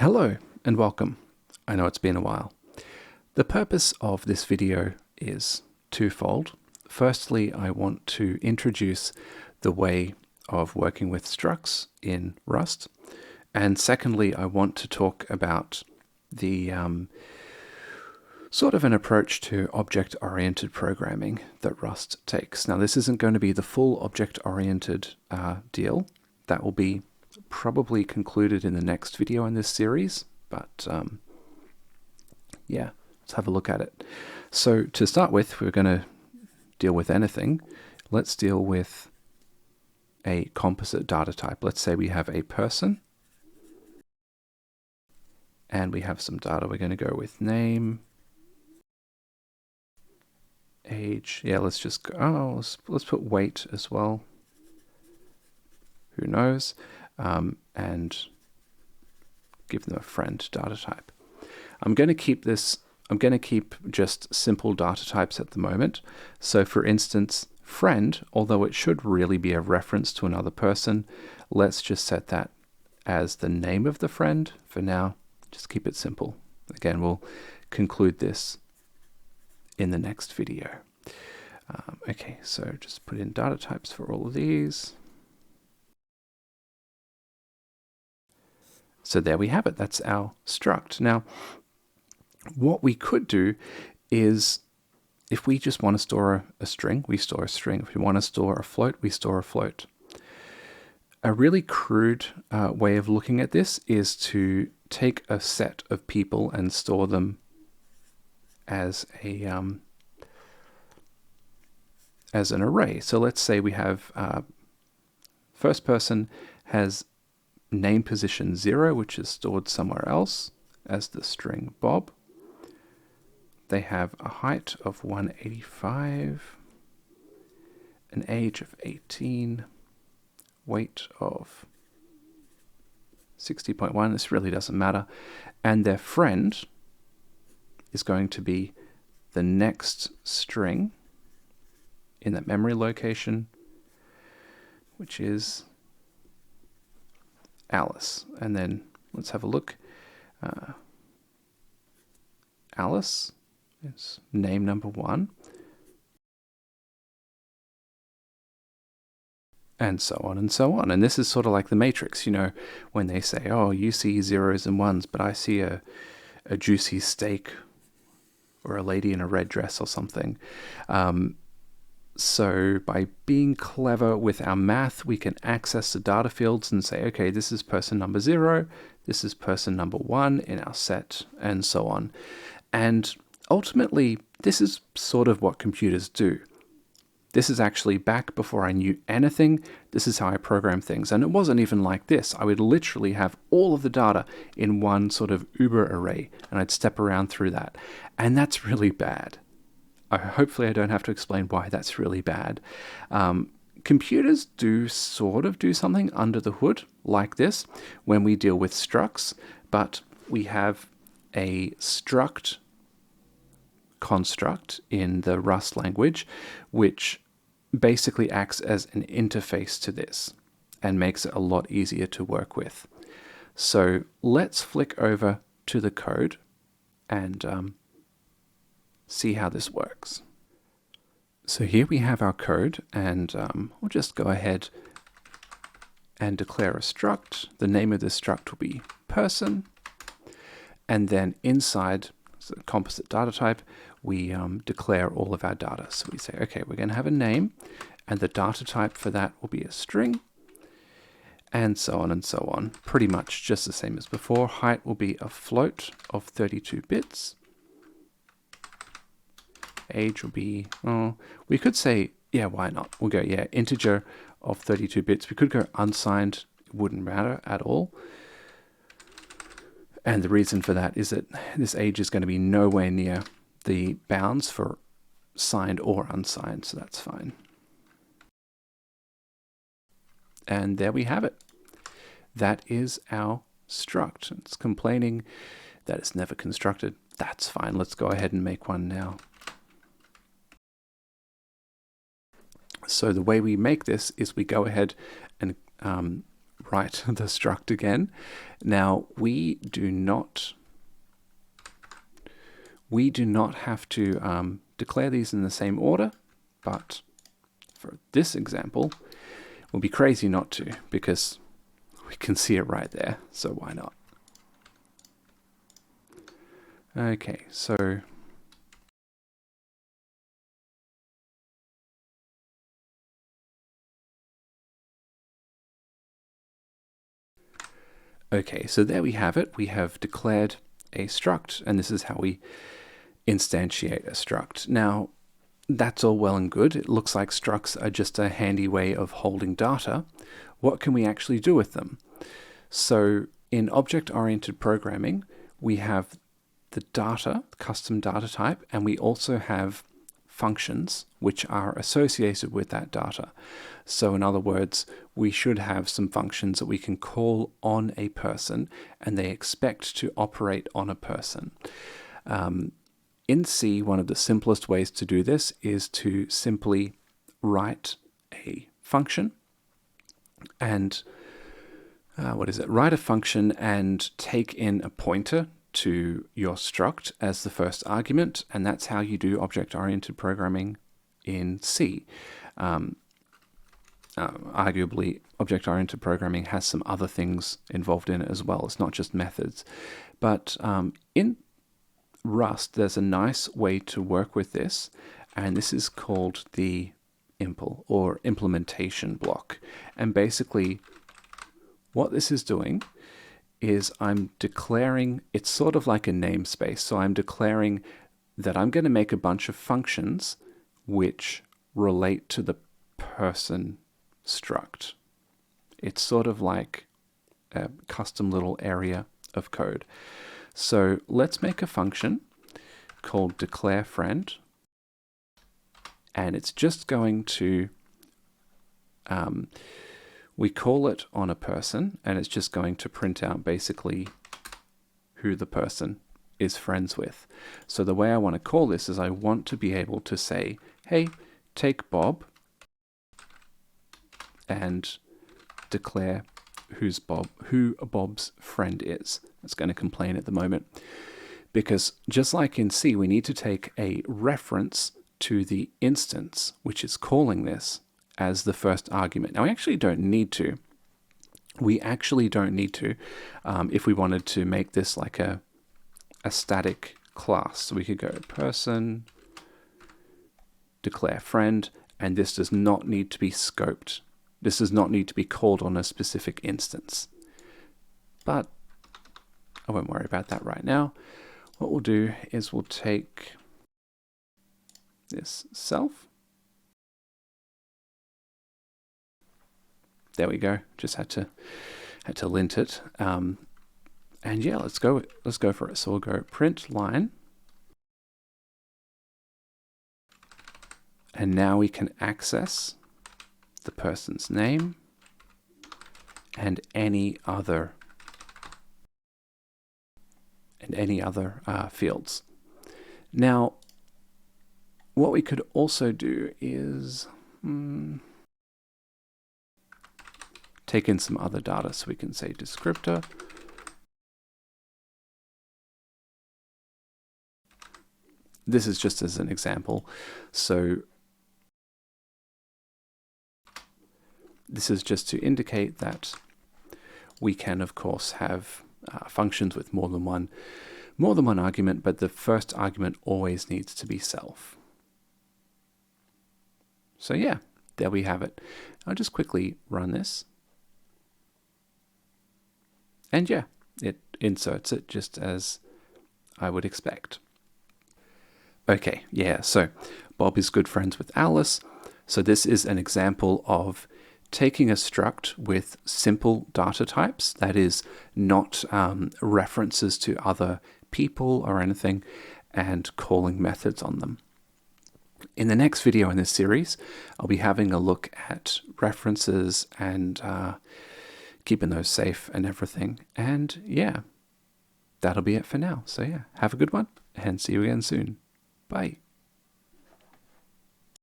Hello and welcome. I know it's been a while. The purpose of this video is twofold. Firstly, I want to introduce the way of working with structs in Rust. And secondly, I want to talk about the sort of an approach to object-oriented programming that Rust takes. Now, this isn't going to be the full object-oriented deal. That will be probably concluded in the next video in this series, but yeah, let's have a look at it. So to start with, we're going to deal with anything. Let's deal with a composite data type. Let's say we have a person and we have some data. We're going to go with name, age. Yeah, let's just go, let's put weight as well. Who knows? And give them a friend data type. I'm going to keep just simple data types at the moment. So for instance, friend, although it should really be a reference to another person, let's just set that as the name of the friend for now. Just keep it simple. Again, we'll conclude this in the next video. Okay, so just put in data types for all of these. So there we have it. That's our struct. Now, what we could do is, if we just want to store a string, we store a string. If we want to store a float, we store a float. A really crude way of looking at this is to take a set of people and store them as an array. So let's say we have first person has name position 0, which is stored somewhere else as the string Bob. They have a height of 185, an age of 18, weight of 60.1. This really doesn't matter. And their friend is going to be the next string in that memory location, which is Alice. And then let's have a look. Alice is name number 1. And so on and so on. And this is sort of like the matrix, you know, when they say, oh, you see zeros and ones, but I see a juicy steak or a lady in a red dress or something. So by being clever with our math, we can access the data fields and say, okay, this is person number 0, this is person number 1 in our set, and so on. And ultimately, this is sort of what computers do. This is actually back before I knew anything. This is how I program things. And it wasn't even like this. I would literally have all of the data in one sort of Uber array, and I'd step around through that. And that's really bad. Hopefully I don't have to explain why that's really bad. Computers do sort of do something under the hood like this when we deal with structs, but we have a struct construct in the Rust language, which basically acts as an interface to this and makes it a lot easier to work with. So let's flick over to the code and see how this works. So here we have our code, and we'll just go ahead and declare a struct. The name of this struct will be person, and then inside the composite data type, we declare all of our data. So we say, okay, we're going to have a name, and the data type for that will be a string, and so on and so on. Pretty much just the same as before. Height will be a float of 32 bits. Age will be, we could say, yeah, why not? We'll go, yeah, integer of 32 bits. We could go unsigned. It wouldn't matter at all. And the reason for that is that this age is going to be nowhere near the bounds for signed or unsigned, so that's fine. And there we have it. That is our struct. It's complaining that it's never constructed. That's fine. Let's go ahead and make one now. So the way we make this is we go ahead and write the struct again. Now, we do not have to declare these in the same order, but for this example, it would be crazy not to, because we can see it right there, so why not? Okay, so there we have it. We have declared a struct, and this is how we instantiate a struct. Now, that's all well and good. It looks like structs are just a handy way of holding data. What can we actually do with them? So in object-oriented programming, we have the data, custom data type, and we also have functions which are associated with that data. So in other words, we should have some functions that we can call on a person, and they expect to operate on a person. In C, one of the simplest ways to do this is to simply write a function and write a function and take in a pointer to your struct as the first argument, and that's how you do object-oriented programming in C. Arguably, object-oriented programming has some other things involved in it as well. It's not just methods. But in Rust, there's a nice way to work with this, and this is called the impl, or implementation block. And basically, what this is doing is I'm declaring, it's sort of like a namespace. So I'm declaring that I'm going to make a bunch of functions which relate to the person struct. It's sort of like a custom little area of code. So let's make a function called declare friend, and it's just going to we call it on a person, and it's just going to print out basically who the person is friends with. So the way I want to call this is I want to be able to say, hey, take Bob and declare who Bob's friend is. It's going to complain at the moment. Because just like in C, we need to take a reference to the instance which is calling this as the first argument. Now, we actually don't need to. If we wanted to make this like a static class. So we could go person, declare friend, and this does not need to be scoped. This does not need to be called on a specific instance. But I won't worry about that right now. What we'll do is we'll take this self. There we go. Just had to lint it. And yeah, let's go for it. So we'll go print line. And now we can access the person's name and any other fields. Now, what we could also do is take in some other data. So we can say descriptor. This is just as an example. So this is just to indicate that we can, of course, have functions with more than one argument, but the first argument always needs to be self. So yeah, there we have it. I'll just quickly run this. And yeah, it inserts it just as I would expect. Okay, yeah, so Bob is good friends with Alice. So this is an example of taking a struct with simple data types, that is not references to other people or anything, and calling methods on them. In the next video in this series, I'll be having a look at references and keeping those safe and everything. And yeah, that'll be it for now. So yeah, have a good one and see you again soon. Bye.